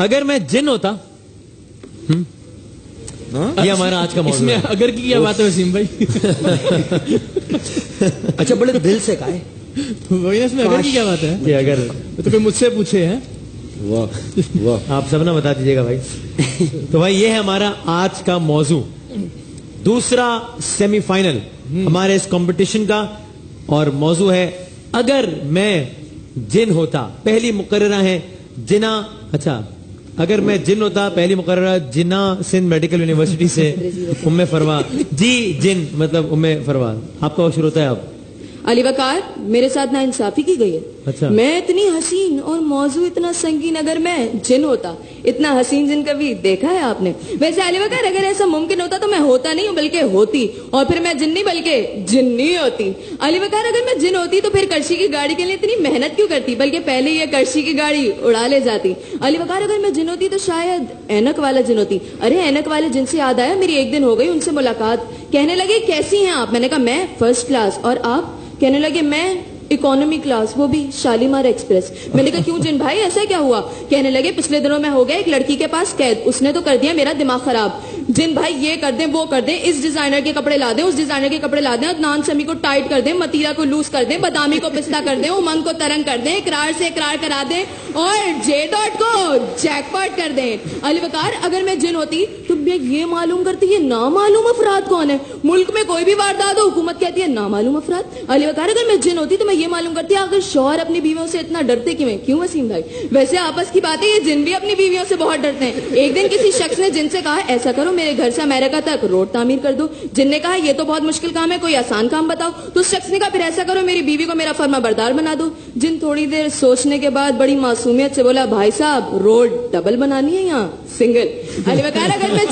اگر میں جن ہوتا, یہ ہمارا آج کا موضوع ہے. اگر کی کیا بات ہے وسیم بھائی؟ اچھا بڑے دل سے کہا ہے وہی اس میں اگر کی کیا بات ہے کہ اگر تو کوئی مجھ سے پوچھے ہیں. آپ سب نہ بتا دیجیے گا بھائی. تو بھائی یہ ہے ہمارا آج کا موضوع, دوسرا سیمی فائنل ہمارے اس کمپٹیشن کا, اور موضوع ہے اگر میں جن ہوتا. پہلی مقررہ ہے جنا, اچھا اگر میں جن ہوتا, پہلی مقررہ جنا سندھ میڈیکل یونیورسٹی سے ام فروا. جی جن مطلب ام فروا, آپ کا وقت شروع ہوتا ہے. آپ علی وقار, میرے ساتھ نا انصافی کی گئی ہے. اچھا. میں اتنی حسین اور موضوع اتنا سنگین, اگر میں جن ہوتا. اتنا حسین جن کبھی دیکھا ہے آپ نے؟ ویسے علی وقار اگر ایسا ممکن ہوتا تو میں ہوتا نہیں ہوں بلکہ ہوتی, اور پھر میں جن نہیں بلکہ جنی ہوتی. علی وقار اگر میں جن ہوتی تو پھر کرشی کی گاڑی کے لیے اتنی محنت کیوں کرتی, بلکہ پہلے یہ کرشی کی گاڑی اڑا لے جاتی. علی وقار اگر میں جن ہوتی تو شاید اینک والا جن ہوتی. ارے اینک والے جن سے یاد آیا, میری ایک دن ہو گئی ان سے ملاقات. کہنے لگے کیسی ہیں آپ؟ میں نے کہا میں فرسٹ کلاس. اور آپ؟ کہنے لگے میں اکانومی کلاس, وہ بھی شالیمار ایکسپریس. میں نے کہا کیوں جن بھائی ایسا کیا ہوا؟ کہنے لگے پچھلے دنوں میں ہو گیا ایک لڑکی کے پاس قید, اس نے تو کر دیا میرا دماغ خراب. جن بھائی یہ کر دیں وہ کر دیں, اس ڈیزائنر کے کپڑے لا دیں اس ڈیزائنر کے کپڑے لا دیں, عدنان سمی کو ٹائٹ کر دیں, متیرا کو لوز کر دیں, بادامی کو پستہ کر دیں, امنگ کو ترنگ کر دیں, اقرار سے اقرار کرا دیں, اور جے ڈاٹ کو جیک پاٹ کر دیں. علی وقار اگر میں جن ہوتی تو میں یہ معلوم کرتی یہ نامعلوم افراد کون ہے. ملک میں کوئی بھی واردات ہو حکومت کہتی ہے نامعلوم افراد. علی وقار اگر میں جن ہوتی تو میں یہ معلوم کرتی اگر شوہر اپنی بیویوں سے اتنا ڈرتے کیوں ہیں. کیوں وسیم بھائی؟ ویسے آپس کی بات ہے, یہ جن بھی اپنی بیویوں سے بہت ڈرتے ہیں. ایک دن کسی شخص نے جن سے کہا ایسا کرو میرے گھر سے امریکہ تک روڈ تعمیر کر دو. جن نے کہا یہ تو بہت مشکل کام ہے, کوئی آسان کام بتاؤ. تو اس شخص نے کہا پھر ایسا کرو میری بیوی کو میرا فرما بردار بنا دو. جن تھوڑی دیر سوچنے کے بعد بڑی معصومیت سے بولا بھائی صاحب روڈ ڈبل بنانی ہے یہاں سنگل. علی وقار اگر میں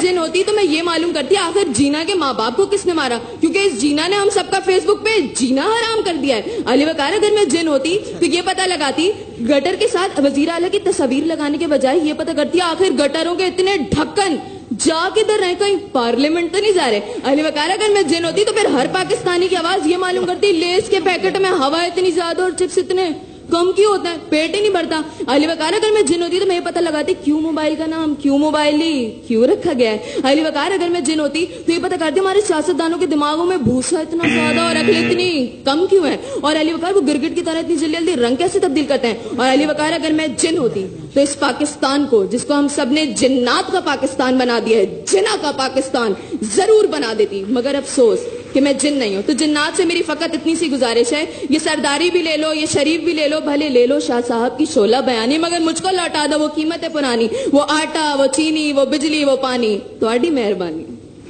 جن ہوتی تو میں یہ معلوم کرتی آخر جینا کے ماں باپ کو کس نے مارا, کیونکہ اس جینا نے ہم سب کا فیس بک پہ جینا حرام کر دیا ہے. علی وقار اگر میں جن ہوتی تو یہ پتہ لگاتی گٹر کے ساتھ وزیر اعلیٰ کی تصویر لگانے کے بجائے یہ پتہ کرتی آخر گٹروں کے اتنے ڈھکن جا کدھر رہے, کہیں پارلیمنٹ تو نہیں جا رہے. علی وقار اگر میں جن ہوتی تو پھر ہر پاکستانی کی آواز یہ معلوم کرتی لیس کے پیکٹ میں ہوا اتنی زیادہ اور چپس اتنے کم کیوں ہوتا ہے, پیٹ ہی نہیں بھرتا. علی وقار اگر میں جن ہوتی تو میں یہ پتہ لگاتی کیوں موبائل کا نام کیوں موبائل ہی کیوں رکھا گیا ہے. علی وقار اگر میں جن ہوتی تو یہ پتہ کرتی ہمارے سیاستدانوں کے دماغوں میں بھوسا اتنا زیادہ اور عقل اتنی کم کیوں ہے. اور علی وقار وہ گرگٹ کی طرح اتنی جلدی جلدی رنگ کیسے تبدیل کرتے ہیں. اور علی وقار اگر میں جن ہوتی تو اس پاکستان کو جس کو ہم سب نے جنات کا پاکستان بنا دیا ہے, جنا کا پاکستان ضرور بنا دیتی. مگر افسوس کہ میں جن نہیں ہوں. تو جنات سے میری فقط اتنی سی گزارش ہے, یہ سرداری بھی لے لو, یہ شریف بھی لے لو, بھلے لے لو شاہ صاحب کی شعلہ بیانی, مگر مجھ کو لوٹا دو وہ قیمتیں پرانی, وہ آٹا وہ چینی وہ بجلی وہ پانی. تو آڈی مہربانی.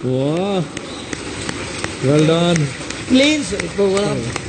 واہ, ویل ڈن. پلیز